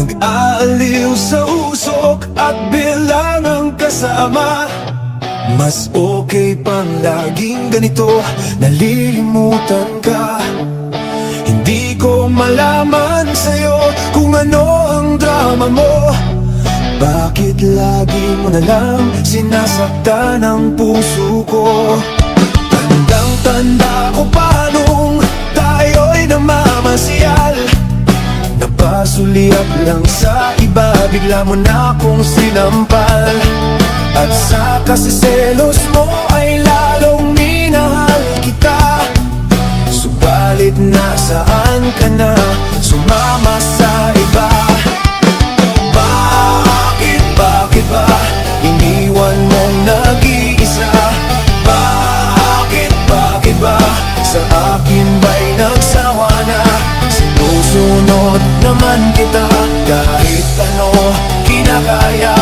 nag-aaliw sa usok at bilangang kasama. Mas okay pang laging ganito, nalilimutan ka. Hindi ko malaman sa'yo kung ano ang drama mo. Bakit lagi mo nalang sinasaktan ang puso ko? Tandang-tanda ko pa nung tayo'y namamasyal. Napasuliap lang sa iba, bigla mo na akong sinampal. At sa kasiselos mo ay lalong minahal kita. Subalit nasaan ka na, sumama sa iba? Bakit ba iniwan mong nag-iisa? Bakit ba sa akin ba'y nagsawa na? Sinusunod naman kita kahit ano kinakaya.